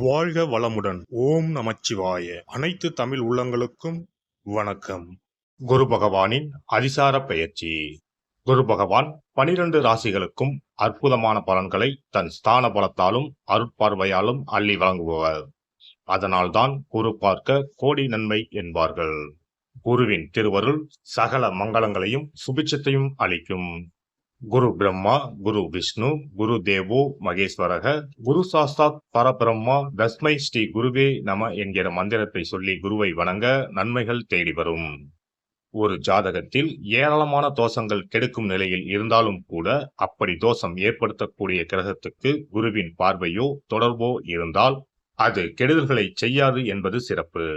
வாழ்க வளமுடன். ஓம் நமச்சிவாய. அனைத்து தமிழ் உள்ளங்களுக்கும் வணக்கம். குரு பகவானின் அதிசார பெயர்ச்சி. குரு பகவான் 12 ராசிகளுக்கும் அற்புதமான பலன்களை தன் ஸ்தான பலத்தாலும் அருட்பார்வையாலும் அள்ளி வழங்குபவர். அதனால்தான் குரு பார்க்க கோடி நன்மை என்பார்கள். குருவின் திருவருள் சகல மங்களங்களையும் சுபிட்சத்தையும் அளிக்கும். குரு பிரம்மா, குரு விஷ்ணு, குரு தேவோ மகேஸ்வரக, குரு சாஸ்தாத் பரபிரம்மா, தஸ்மை ஸ்ரீ குருவே நம என்கிற மந்திரத்தை சொல்லி குருவை வணங்க நன்மைகள் தேடி வரும். ஒரு ஜாதகத்தில் ஏராளமான தோஷங்கள் கெடுக்கும் நிலையில் இருந்தாலும் கூட அப்படி தோஷம் ஏற்படுத்தக்கூடிய கிரகத்துக்கு குருவின் பார்வையோ தொடர்போ இருந்தால் அது கெடுதல்களை செய்யாது என்பது சிறப்பு.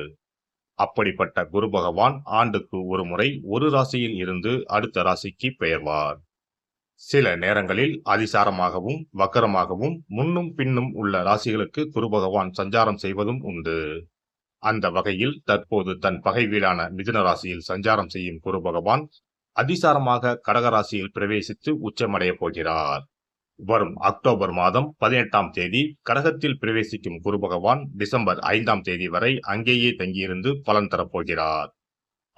அப்படிப்பட்ட குரு பகவான் ஆண்டுக்கு ஒரு முறை ஒரு ராசியில் இருந்து அடுத்த ராசிக்கு பெயர்வார். சில நேரங்களில் அதிசாரமாகவும் வக்கரமாகவும் முன்னும் பின்னும் உள்ள ராசிகளுக்கு குரு பகவான் சஞ்சாரம் செய்வதும் உண்டு. அந்த வகையில் தற்போது தன் பகை வீடான மிதுன ராசியில் சஞ்சாரம் செய்யும் குரு பகவான் அதிசாரமாக கடகராசியில் பிரவேசித்து உச்சமடைய போகிறார். வரும் அக்டோபர் மாதம் 18ஆம் தேதி கடகத்தில் பிரவேசிக்கும் குரு பகவான் டிசம்பர் 5ஆம் தேதி வரை அங்கேயே தங்கியிருந்து பலன் தரப்போகிறார்.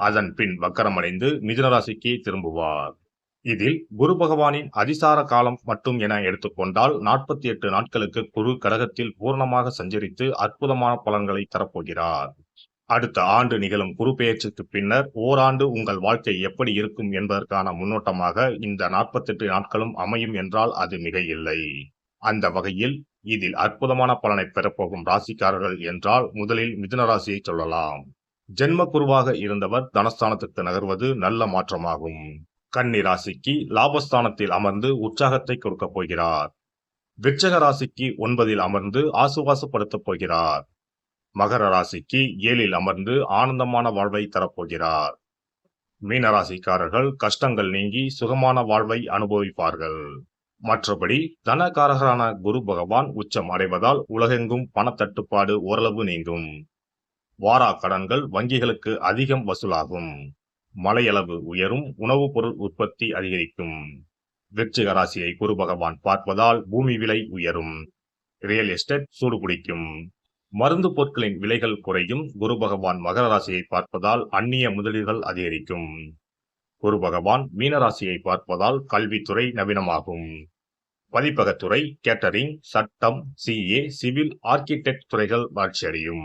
அதன் பின் வக்கரமடைந்து மிதுன ராசிக்கு திரும்புவார். இதில் குரு பகவானின் அதிசார காலம் மட்டும் என எடுத்துக்கொண்டால் 48 நாட்களுக்கு குரு கடகத்தில் பூர்ணமாக சஞ்சரித்து அற்புதமான பலன்களை தரப்போகிறார். அடுத்த ஆண்டு நிகழும் குரு பெயர்ச்சிக்கு பின்னர் ஓராண்டு உங்கள் வாழ்க்கை எப்படி இருக்கும் என்பதற்கான முன்னோட்டமாக இந்த 48 நாட்களும் அமையும் என்றால் அது மிக இல்லை. அந்த வகையில் இதில் அற்புதமான பலனை பெறப்போகும் ராசிக்காரர்கள் என்றால் முதலில் மிதுன ராசியை சொல்லலாம். ஜென்ம குருவாக இருந்தவர் தனஸ்தானத்துக்கு நகர்வது நல்ல மாற்றமாகும். கன்னி ராசிக்கு லாபஸ்தானத்தில் அமர்ந்து உற்சாகத்தை கொடுக்க போகிறார். விருச்சிக ராசிக்கு 9இல் அமர்ந்து ஆசுவாசப்படுத்தப் போகிறார். மகர ராசிக்கு 7இல் அமர்ந்து ஆனந்தமான வாழ்வை தரப்போகிறார். மீனராசிக்காரர்கள் கஷ்டங்கள் நீங்கி சுகமான வாழ்வை அனுபவிப்பார்கள். மற்றபடி தனகாரகரான குரு பகவான் உச்சம் அடைவதால் உலகெங்கும் பணத்தட்டுப்பாடு ஓரளவு நீங்கும். வாரா கடன்கள் வங்கிகளுக்கு அதிகம் வசூலாகும். மழையளவு உயரும். உணவுப் பொருள் உற்பத்தி அதிகரிக்கும். விருச்சிக ராசியை குரு பகவான் பார்ப்பதால் பூமி விலை உயரும். ரியல் எஸ்டேட் சூடுபிடிக்கும். மருந்து பொருட்களின் விலைகள் குறையும். குரு பகவான் மகர ராசியை பார்ப்பதால் அந்நிய முதலீடுகள் அதிகரிக்கும். குரு பகவான் மீனராசியை பார்ப்பதால் கல்வித்துறை நவீனமாகும். பதிப்பகத்துறை, கேட்டரிங், சட்டம், சிஏ, சிவில், ஆர்கிடெக்ட் துறைகள் வளர்ச்சியடையும்.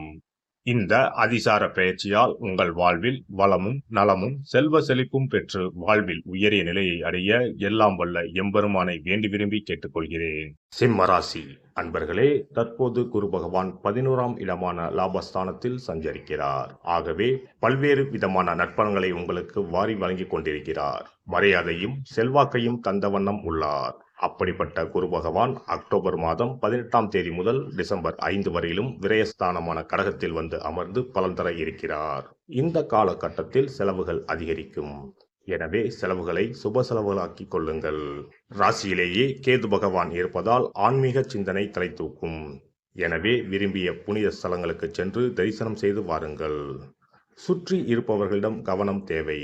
இந்த அதிசார பெயர்ச்சியால் உங்கள் வாழ்வில் வளமும் நலமும் செல்வ செழிப்பும் பெற்று வாழ்வில் உயரிய நிலையை அடைய எல்லாம் வல்ல எம்பெருமானை வேண்டி விரும்பி கேட்டுக்கொள்கிறேன். சிம்ம ராசி அன்பர்களே, தற்போது குரு பகவான் 11ஆம் இடமான லாபஸ்தானத்தில் சஞ்சரிக்கிறார். ஆகவே பல்வேறு விதமான நற்பலன்களை உங்களுக்கு வாரி வழங்கி கொண்டிருக்கிறார். மரியாதையும் செல்வாக்கையும் தந்த வண்ணம் உள்ளார். அப்படிப்பட்ட குரு பகவான் அக்டோபர் மாதம் 18ஆம் தேதி முதல் டிசம்பர் 5 வரையிலும் விரயஸ்தானமான கடகத்தில் வந்து அமர்ந்து பலன் தர இருக்கிறார். இந்த காலகட்டத்தில் செலவுகள் அதிகரிக்கும். எனவே செலவுகளை சுப செலவுகளாக்கிக் கொள்ளுங்கள். ராசியிலேயே கேது பகவான் இருப்பதால் ஆன்மீக சிந்தனை தலை தூக்கும். எனவே விரும்பிய புனித ஸ்தலங்களுக்கு சென்று தரிசனம் செய்து வாருங்கள். சுற்றி இருப்பவர்களிடம் கவனம் தேவை.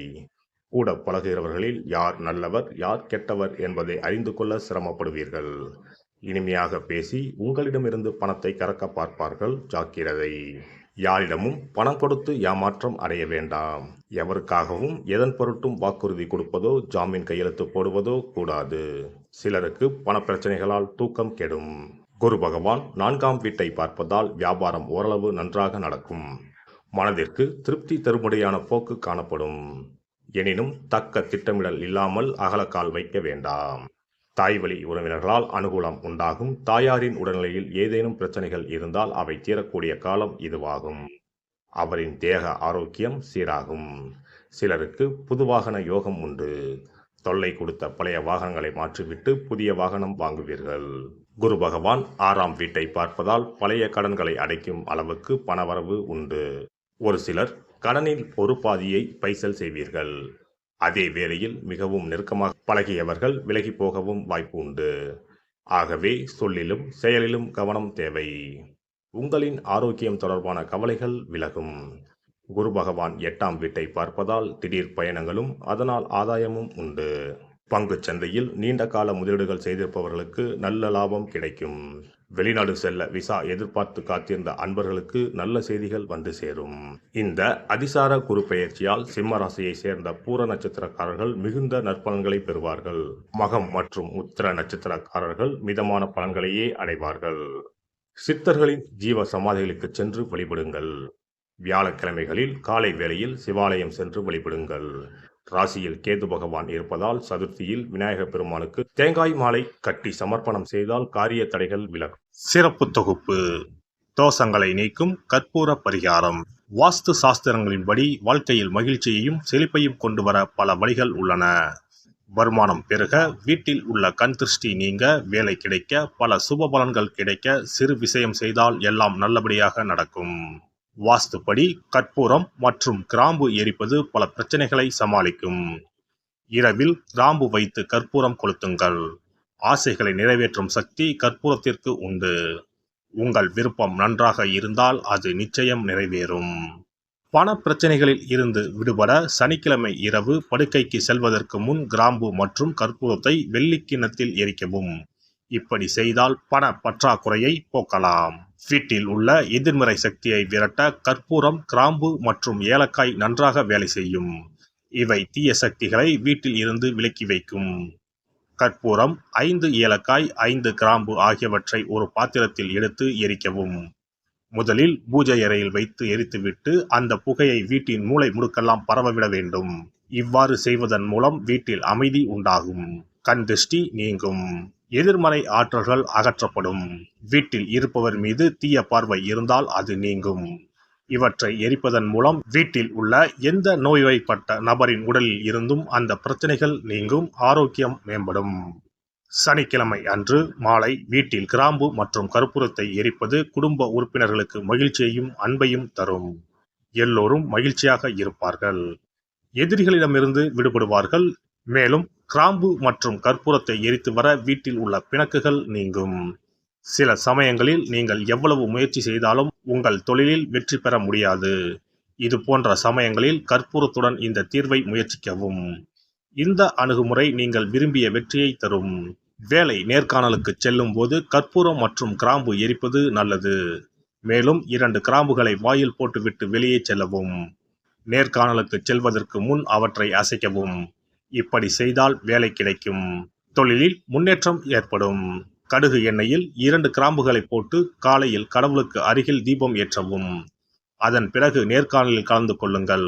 கூட பழகுகிறவர்களில் யார் நல்லவர் யார் கெட்டவர் என்பதை அறிந்து கொள்ள சிரமப்படுவீர்கள். இனிமையாக பேசி உங்களிடமிருந்து பணத்தை கறக்க பார்ப்பார்கள். ஜாக்கிரதை. யாரிடமும் பணம் கொடுத்து ஏமாற்றம் அடைய வேண்டாம். எவருக்காகவும் எதன் பொருட்டும் வாக்குறுதி கொடுப்பதோ ஜாமீன் கையெழுத்து போடுவதோ கூடாது. சிலருக்கு பண பிரச்சனைகளால் தூக்கம் கெடும். குரு பகவான் 4ஆம் வீட்டை பார்ப்பதால் வியாபாரம் ஓரளவு நன்றாக நடக்கும். மனதிற்கு திருப்தி தரும்படியான போக்கு காணப்படும். எனினும் தக்க திட்டமிடல் இல்லாமல் அகலக்கால் வைக்க வேண்டாம். தாய் வழி உறவினர்களால் அனுகூலம் உண்டாகும். தாயாரின் உடல்நிலையில் ஏதேனும் பிரச்சனைகள் இருந்தால் அவை தீரக்கூடிய காலம் இதுவாகும். அவரின் தேக ஆரோக்கியம் சீராகும். சிலருக்கு புது வாகன யோகம் உண்டு. தொல்லை கொடுத்த பழைய வாகனங்களை மாற்றிவிட்டு புதிய வாகனம் வாங்குவீர்கள். குரு பகவான் 6ஆம் வீட்டை பார்ப்பதால் பழைய கடன்களை அடைக்கும் அளவுக்கு பணவரவு உண்டு. ஒரு சிலர் கடனில் ஒரு பாதியை பைசல் செய்வீர்கள். அதே வேளையில் மிகவும் நெருக்கமாக பழகியவர்கள் விலகி போகவும் வாய்ப்பு உண்டு. ஆகவே சொல்லிலும் செயலிலும் கவனம் தேவை. உங்களின் ஆரோக்கியம் தொடர்பான கவலைகள் விலகும். குரு பகவான் 8ஆம் வீட்டை பார்ப்பதால் திடீர் பயணங்களும் அதனால் ஆதாயமும் உண்டு. பங்குச் சந்தையில் நீண்ட கால முதலீடுகள் செய்திருப்பவர்களுக்கு நல்ல லாபம் கிடைக்கும். வெளிநாடு செல்ல விசா எதிர்பார்த்து காத்திருந்த அன்பர்களுக்கு நல்ல செய்திகள் வந்து சேரும். இந்த அதிசார குரு பெயர்ச்சியால் சிம்ம ராசியை சேர்ந்த பூர நட்சத்திரக்காரர்கள் மிகுந்த நற்பலன்களை பெறுவார்கள். மகம் மற்றும் உத்திர நட்சத்திரக்காரர்கள் மிதமான பலன்களையே அடைவார்கள். சித்தர்களின் ஜீவ சமாதிகளுக்கு சென்று வழிபடுங்கள். வியாழக்கிழமைகளில் காலை வேளையில் சிவாலயம் சென்று வழிபடுங்கள். ராசியில் கேது பகவான் இருப்பதால் சதுர்த்தியில் விநாயகர் பெருமானுக்கு தேங்காய் மாலை கட்டி சமர்ப்பணம் செய்தால் காரிய தடைகள் விலகும். சிறப்பு தொகுப்பு: தோஷங்களை நீக்கும் கற்பூர பரிகாரம். வாஸ்து சாஸ்திரங்களின்படி வாழ்க்கையில் மகிழ்ச்சியையும் செழிப்பையும் கொண்டு வர பல வழிகள் உள்ளன. வருமானம் பெருக, வீட்டில் உள்ள கண் திருஷ்டி நீங்க, வேலை கிடைக்க, பல சுப பலன்கள் கிடைக்க சிறு விஷயம் செய்தால் எல்லாம் நல்லபடியாக நடக்கும். வாஸ்துப்படி கற்பூரம் மற்றும் கிராம்பு எரிப்பது பல பிரச்சனைகளை சமாளிக்கும். இரவில் கிராம்பு வைத்து கற்பூரம் கொளுத்துங்கள். ஆசைகளை நிறைவேற்றும் சக்தி கற்பூரத்திற்கு உண்டு. உங்கள் விருப்பம் நன்றாக இருந்தால் அது நிச்சயம் நிறைவேறும். பண பிரச்சனைகளில் இருந்து விடுபட சனிக்கிழமை இரவு படுக்கைக்கு செல்வதற்கு முன் கிராம்பு மற்றும் கற்பூரத்தை வெள்ளி கிண்ணத்தில் எரிக்கவும். இப்படி செய்தால் பண பற்றாக்குறையை போக்கலாம். வீட்டில் உள்ள எதிர்மறை சக்தியை விரட்ட கற்பூரம், கிராம்பு மற்றும் ஏலக்காய் நன்றாக வேலை செய்யும். இவை தீய சக்திகளை வீட்டில் இருந்து விலக்கி வைக்கும். கற்பூரம், 5 ஏலக்காய், 5 கிராம்பு ஆகியவற்றை ஒரு பாத்திரத்தில் எடுத்து எரிக்கவும். முதலில் பூஜை அறையில் வைத்து எரித்துவிட்டு அந்த புகையை வீட்டின் மூலை முடுக்கெல்லாம் பரவவிட வேண்டும். இவ்வாறு செய்வதன் மூலம் வீட்டில் அமைதி உண்டாகும். கண் திருஷ்டி நீங்கும். எதிர்மறை ஆற்றல்கள் அகற்றப்படும். வீட்டில் இருப்பவர் மீது தீய பார்வை இருந்தால் அது நீங்கும். இவற்றை எரிப்பதன் மூலம் வீட்டில் உள்ள எந்த நோய்வாய்ப்பட்ட நபரின் உடலில் இருந்தும் அந்த பிரச்சனைகள் நீங்கும். ஆரோக்கியம் மேம்படும். சனிக்கிழமை அன்று மாலை வீட்டில் கிராம்பு மற்றும் கற்பூரத்தை எரிப்பது குடும்ப உறுப்பினர்களுக்கு மகிழ்ச்சியையும் அன்பையும் தரும். எல்லோரும் மகிழ்ச்சியாக இருப்பார்கள். எதிரிகளிடமிருந்து விடுபடுவார்கள். மேலும் கிராம்பு மற்றும் கற்பூரத்தை எரித்து வர வீட்டில் உள்ள பிணக்குகள் நீங்கும். சில சமயங்களில் நீங்கள் எவ்வளவு முயற்சி செய்தாலும் உங்கள் தொழிலில் வெற்றி பெற முடியாது. இது போன்ற சமயங்களில் கற்பூரத்துடன் இந்த தீர்வை முயற்சிக்கவும். இந்த அணுகுமுறை நீங்கள் விரும்பிய வெற்றியை தரும். வேலை நேர்காணலுக்கு செல்லும் போது கற்பூரம் மற்றும் கிராம்பு எரிப்பது நல்லது. மேலும் 2 கிராம்புகளை வாயில் போட்டுவிட்டு வெளியே செல்லவும். நேர்காணலுக்கு செல்வதற்கு முன் அவற்றை அசைக்கவும். இப்படி செய்தால் வேலை கிடைக்கும். தொழிலில் முன்னேற்றம் ஏற்படும். கடுகு எண்ணெயில் 2 கிராம்புகளை போட்டு காலையில் கடவுளுக்கு அருகில் தீபம் ஏற்றவும். அதன் பிறகு நேர்காணலில் கலந்து கொள்ளுங்கள்.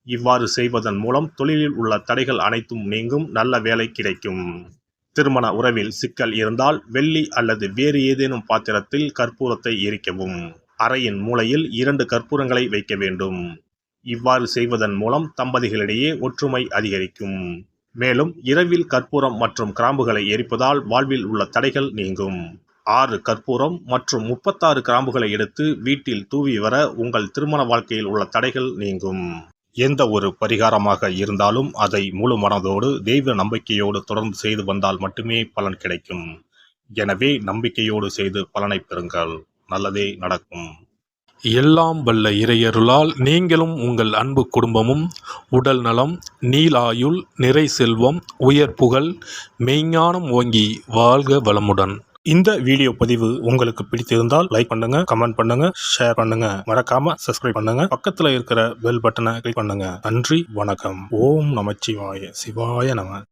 இவ்வாறு செய்வதன் மூலம் தொழிலில் உள்ள தடைகள் அனைத்தும் நீங்கும். நல்ல வேலை கிடைக்கும். திருமண உறவில் சிக்கல் இருந்தால் வெள்ளி அல்லது வேறு ஏதேனும் பாத்திரத்தில் கற்பூரத்தை எரிக்கவும். அறையின் மூலையில் 2 கற்பூரங்களை வைக்க வேண்டும். இவ்வாறு செய்வதன் மூலம் தம்பதிகளிடையே ஒற்றுமை அதிகரிக்கும். மேலும் இரவில் கற்பூரம் மற்றும் கிராம்புகளை எரிப்பதால் வாழ்வில் உள்ள தடைகள் நீங்கும். 6 கற்பூரம் மற்றும் 36 கிராம்புகளை எடுத்து வீட்டில் தூவி வர உங்கள் திருமண வாழ்க்கையில் உள்ள தடைகள் நீங்கும். எந்த ஒரு பரிகாரமாக இருந்தாலும் அதை முழு மனதோடு தெய்வ நம்பிக்கையோடு தொடர்ந்து செய்து வந்தால் மட்டுமே பலன் கிடைக்கும். எனவே நம்பிக்கையோடு செய்து பலனை பெறுங்கள். நல்லதே நடக்கும். எல்லாம் வல்ல இறையருளால் நீங்களும் உங்கள் அன்பு குடும்பமும் உடல் நலம், நீலாயுள், நிறை செல்வம், உயர் புகழ், மெய்ஞானம் ஓங்கி வாழ்க வளமுடன். இந்த வீடியோ பதிவு உங்களுக்கு பிடித்திருந்தால் லைக் பண்ணுங்க, கமெண்ட் பண்ணுங்க, ஷேர் பண்ணுங்க. மறக்காம சப்ஸ்கிரைப் பண்ணுங்க. பக்கத்துல இருக்கிற பெல் பட்டனை கிளிக் பண்ணுங்க. நன்றி, வணக்கம். ஓம் நமச்சிவாய. சிவாய நம.